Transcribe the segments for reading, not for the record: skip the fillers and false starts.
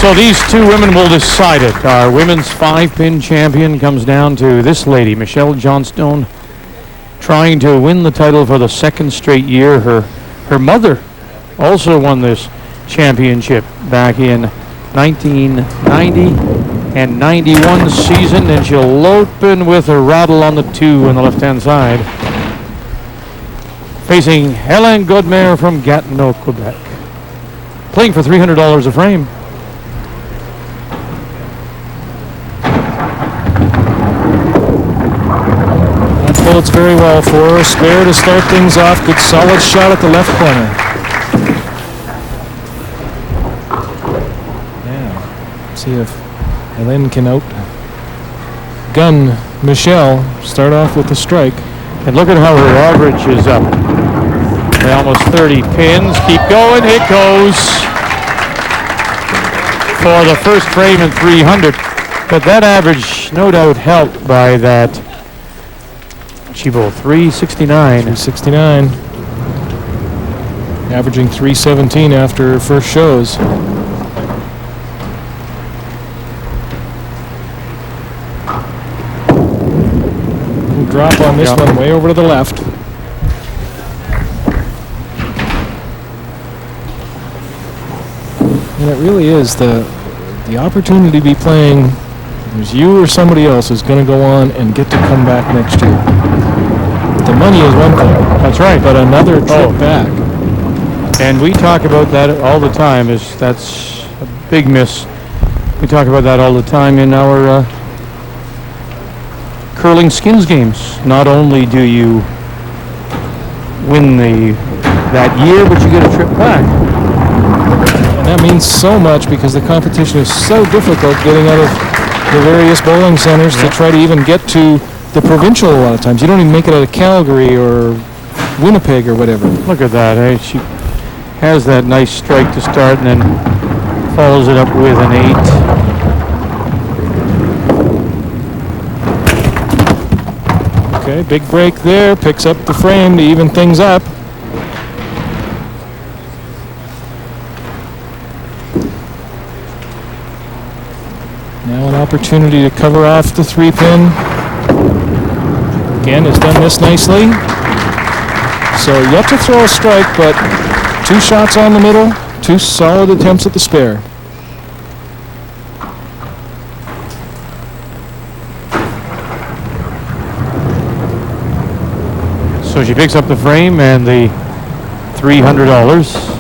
So these two women will decide it. Our women's 5-pin champion comes down to this lady, Michelle Johnstone, trying to win the title for the second straight year. Her mother also won this championship back in 1990 and 91 season, and she'll open with a rattle on the 2 on the left-hand side. Facing Helene Godmaire from Gatineau, Quebec. Playing for $300 a frame. It's very well for her. Spare to start things off. Good solid shot at the left corner. Yeah. See if Helene can outgun Michelle. Start off with the strike. And look at how her average is up. By almost 30 pins. Keep going. It goes for the first frame in 300. But that average, no doubt, helped by that Chivo 369. 369. Averaging 317 after her first shows. Drop on this one way over to the left. And it really is the opportunity to be playing. There's you or somebody else is going to go on and get to come back next year. The money is one thing. That's right. But another trip back. And we talk about that all the time. That's a big miss. We talk about that all the time in our curling skins games. Not only do you win that year, but you get a trip back. And that means so much because the competition is so difficult getting out of the various bowling centers to try to even get to the provincial a lot of times. You don't even make it out of Calgary or Winnipeg or whatever. Look at that. Eh? She has that nice strike to start and then follows it up with an 8. Okay, big break there. Picks up the frame to even things up. Now an opportunity to cover off the 3-pin. Again, has done this nicely. So yet to throw a strike, but 2 shots on the middle, 2 solid attempts at the spare. So she picks up the frame and the $300.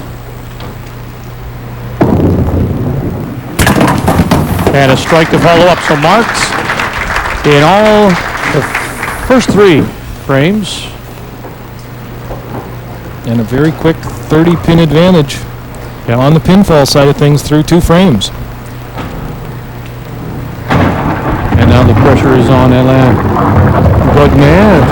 And a strike to follow up. So marks in all the first 3 frames. And a very quick 30-pin advantage on the pinfall side of things through 2 frames. And now the pressure is on Helene Godmaire.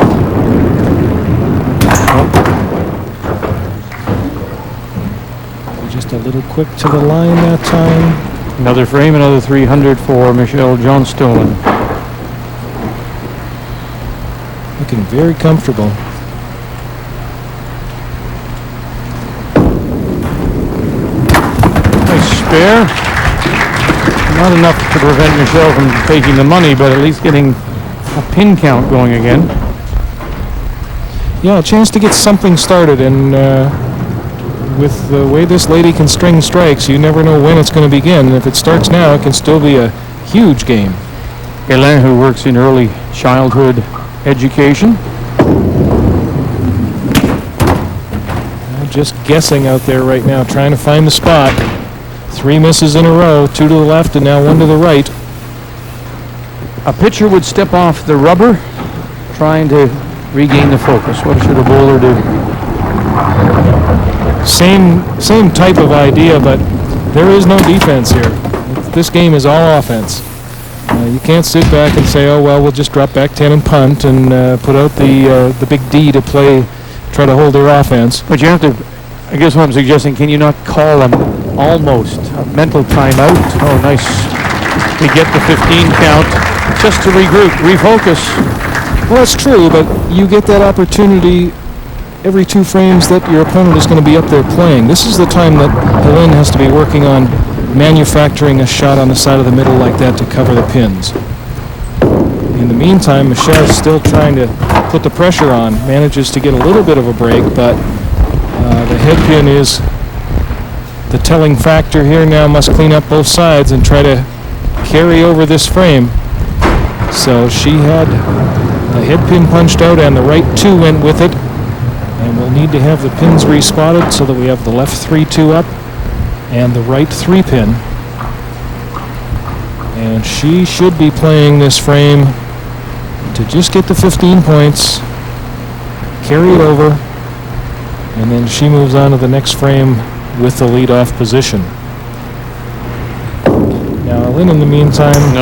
Just a little quick to the line that time. Another frame, another 300 for Michelle Johnstone. Looking very comfortable. Nice spare. Not enough to prevent Michelle from taking the money, but at least getting a pin count going again. Yeah, a chance to get something started, and with the way this lady can string strikes, you never know when it's going to begin. And if it starts now, it can still be a huge game. Helene, who works in early childhood education. Just guessing out there right now, trying to find the spot. 3 misses in a row, 2 to the left and now 1 to the right. A pitcher would step off the rubber, trying to regain the focus. What should a bowler do? Same type of idea, but there is no defense here. This game is all offense. You can't sit back and say, oh, well, we'll just drop back 10 and punt and put out the big D to play, try to hold their offense. But you have to, I guess what I'm suggesting, can you not call them almost a mental timeout? Oh, nice. We get the 15 count just to regroup, refocus. Well, that's true, but you get that opportunity every 2 frames that your opponent is going to be up there playing. This is the time that Helene has to be working on manufacturing a shot on the side of the middle like that to cover the pins. In the meantime, Michelle's still trying to put the pressure on, manages to get a little bit of a break, but the head pin is the telling factor here. Now must clean up both sides and try to carry over this frame. So she had the head pin punched out and the right 2 went with it, and we'll need to have the pins respotted so that we have the left 3-2 up and the right 3 pin. And she should be playing this frame to just get the 15 points, carry it over, and then she moves on to the next frame with the lead-off position. Now, Helene, in the meantime,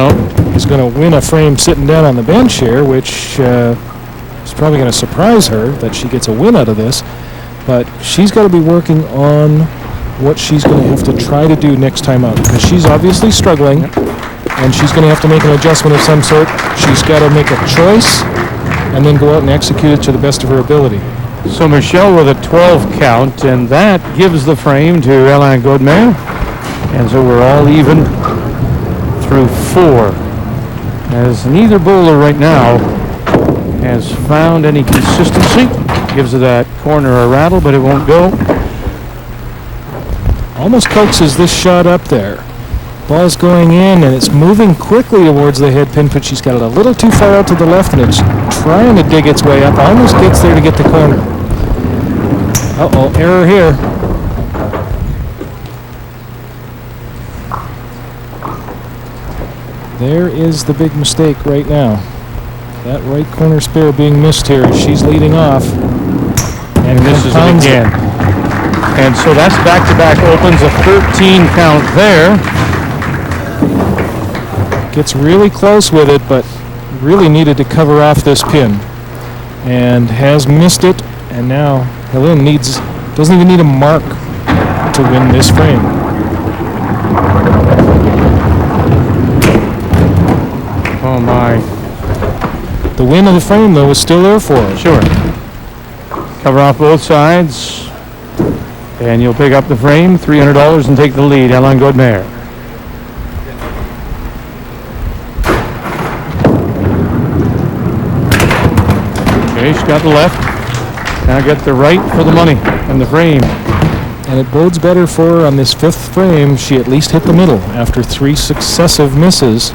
is going to win a frame sitting down on the bench here, which is probably going to surprise her that she gets a win out of this. But she's got to be working on what she's going to have to try to do next time out, because she's obviously struggling, and she's going to have to make an adjustment of some sort. She's got to make a choice and then go out and execute it to the best of her ability. So Michelle with a 12 count, and that gives the frame to Helene Godmaire. And so we're all even through 4, as neither bowler right now has found any consistency. Gives her that corner a rattle, but it won't go. Almost coaxes this shot up there. Ball's going in, and it's moving quickly towards the head pin, but she's got it a little too far out to the left, and it's trying to dig its way up. Almost gets there to get the corner. Uh-oh, error here. There is the big mistake right now. That right corner spare being missed here as she's leading off. And misses it again. And so that's back-to-back opens, a 13 count there. Gets really close with it, but really needed to cover off this pin. And has missed it, and now Helene doesn't even need a mark to win this frame. Oh my. The win of the frame, though, is still there for her. Sure. Cover off both sides, and you'll pick up the frame, $300, and take the lead, Helene Godmaire. Okay, she's got the left. Now get the right for the money and the frame. And it bodes better for her on this 5th frame. She at least hit the middle after 3 successive misses.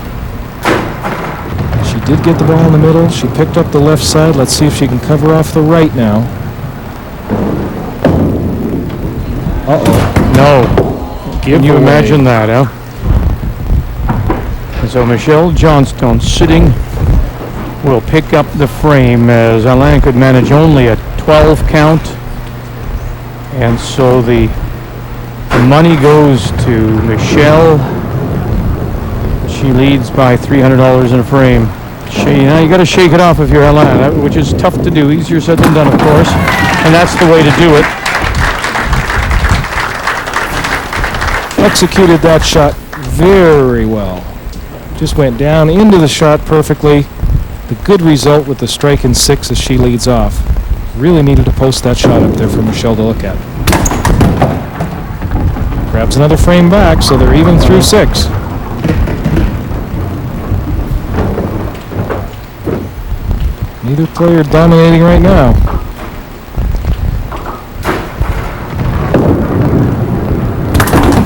She did get the ball in the middle. She picked up the left side. Let's see if she can cover off the right now. Uh-oh. No. Can you imagine that, huh? And so Michelle Johnstone sitting will pick up the frame, as Helene could manage only a 12 count. And so the money goes to Michelle. She leads by $300 in a frame. Now you got to shake it off if you're Helene, which is tough to do. Easier said than done, of course. And that's the way to do it. Executed that shot very well. Just went down into the shot perfectly. The good result with the strike in 6 as she leads off. Really needed to post that shot up there for Michelle to look at. Grabs another frame back, so they're even through 6. Neither player dominating right now.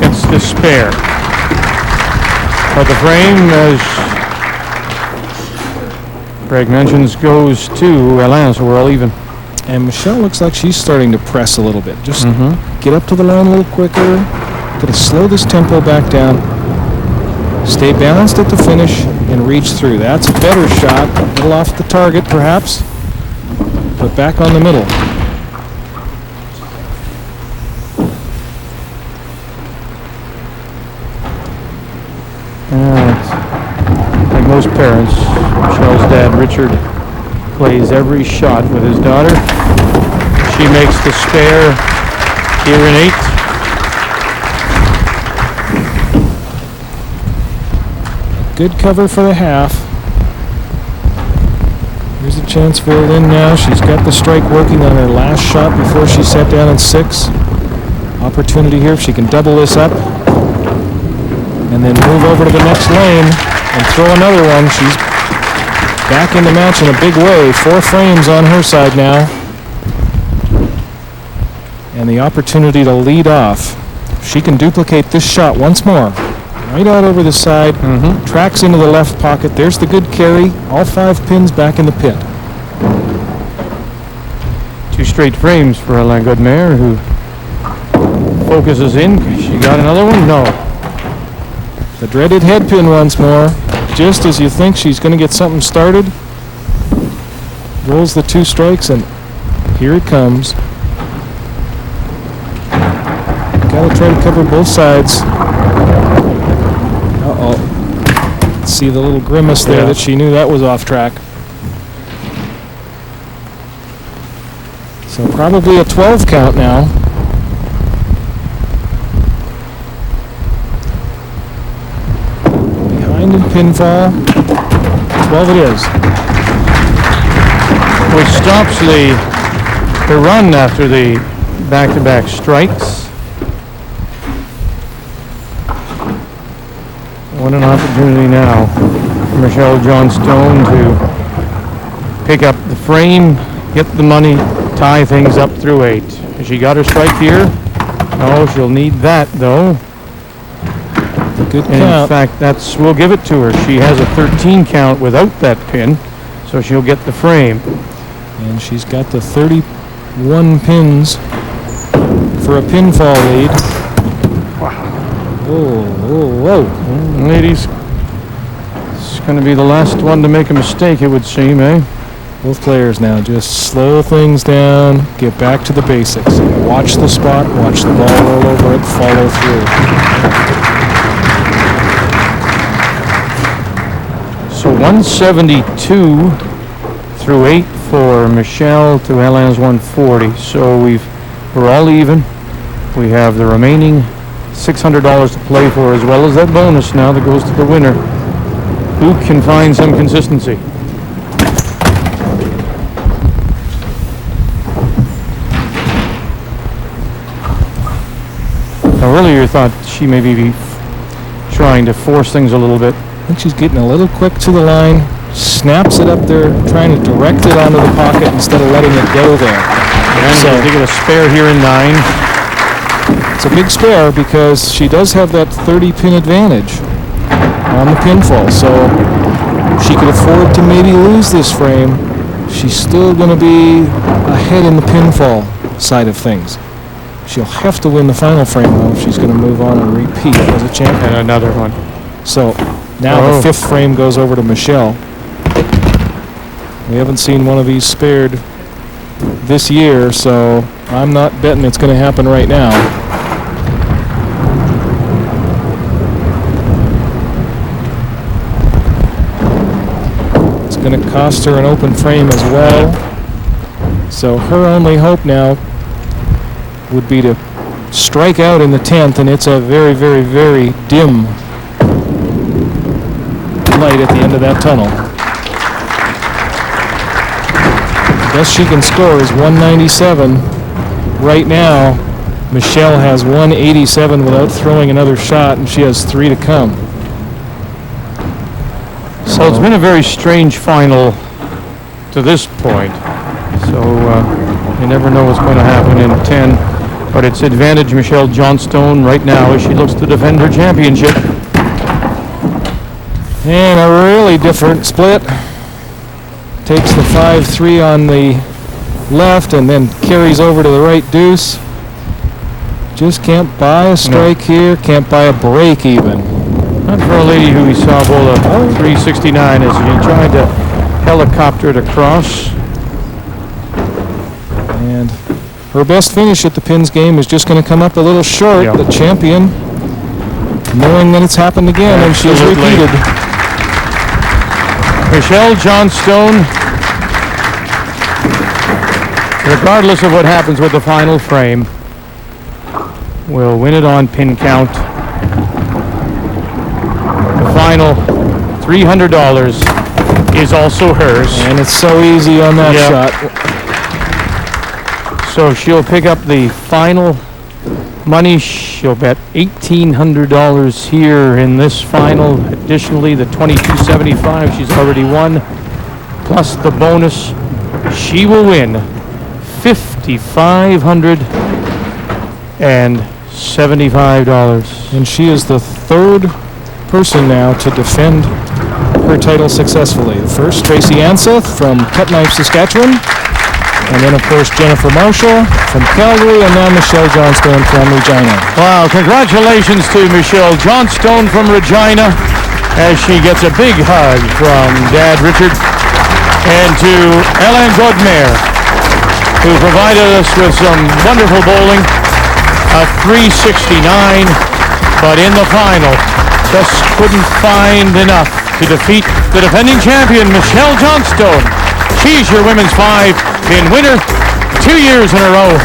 It's the spare. But the frame, as Greg mentions, goes to Helene, so we're all even. And Michelle looks like she's starting to press a little bit. Just get up to the line a little quicker. Got to slow this tempo back down. Stay balanced at the finish and reach through. That's a better shot. A little off the target, perhaps, but back on the middle. Like most parents, Michelle's dad, Richard, plays every shot with his daughter. She makes the spare here in 8. Good cover for the half. Here's a chance for Helene now. She's got the strike working on her last shot before she sat down in 6. Opportunity here if she can double this up. and then move over to the next lane and throw another one. She's back in the match in a big way. 4 frames on her side now. And the opportunity to lead off. She can duplicate this shot once more. Right out over the side, tracks into the left pocket. There's the good carry. All 5 pins back in the pit. 2 straight frames for Helene Godmaire, who focuses in. She got another one? No. The dreaded head pin once more. Just as you think she's going to get something started, rolls the 2 strikes, and here it comes. Got to try to cover both sides. Uh-oh. See the little grimace there that she knew that was off track. So probably a 12 count now. Behind in pinfall. 12 it is. Which stops the run after the back-to-back strikes. What an opportunity now for Michelle Johnstone to pick up the frame, get the money, tie things up through 8. Has she got her strike here? No, she'll need that though. Good And count. in fact, we'll give it to her. She has a 13 count without that pin, so she'll get the frame. And she's got the 31 pins for a pinfall lead. Wow. Whoa. Ladies, it's going to be the last one to make a mistake, it would seem, eh? Both players now just slow things down, get back to the basics. Watch the spot, watch the ball roll over it, follow through. So 172 through 8 for Michelle to Helene's 140. So we're all even. We have the remaining $600 to play for, as well as that bonus now that goes to the winner. Who can find some consistency? Now earlier you thought she may be trying to force things a little bit. I think she's getting a little quick to the line, snaps it up there, trying to direct it onto the pocket instead of letting it go there. And so they get a spare here in 9. It's a big spare because she does have that 30-pin advantage on the pinfall, so she could afford to maybe lose this frame. She's still going to be ahead in the pinfall side of things. She'll have to win the final frame, though, if she's going to move on and repeat as a champion. And another one. So now the 5th frame goes over to Michelle. We haven't seen one of these spared this year, so I'm not betting it's going to happen right now. It's going to cost her an open frame as well. So her only hope now would be to strike out in the 10th, and it's a very, very, very dim light at the end of that tunnel. The best she can score is 197. Right now, Michelle has 187 without throwing another shot, and she has 3 to come. So it's been a very strange final to this point. So you never know what's going to happen in 10. But it's advantage Michelle Johnstone right now as she looks to defend her championship. And a really different split. Takes the 5-3 on the left and then carries over to the right deuce. Just can't buy a strike here, can't buy a break even. Not for a lady who we saw bowl a 369 as she tried to helicopter it across. And her best finish at the pins game is just going to come up a little short. Yeah. The champion, knowing that it's happened again, and she's repeated. Michelle Johnstone, regardless of what happens with the final frame, will win it on pin count. The final $300 is also hers. And it's so easy on that shot. So she'll pick up the final money. She'll bet $1,800 here in this final. Additionally, the $22.75 she's already won, plus the bonus. She will win $5,575. And she is the third person now to defend her title successfully. The first, Tracy Anseth from Cutknife, Saskatchewan. And then, of course, Jennifer Marshall from Calgary, and now Michelle Johnstone from Regina. Wow, congratulations to Michelle Johnstone from Regina as she gets a big hug from Dad Richard, and to Helene Godmaire, who provided us with some wonderful bowling, a 369, but in the final, just couldn't find enough to defeat the defending champion, Michelle Johnstone. She's your women's 5-pin winner 2 years in a row.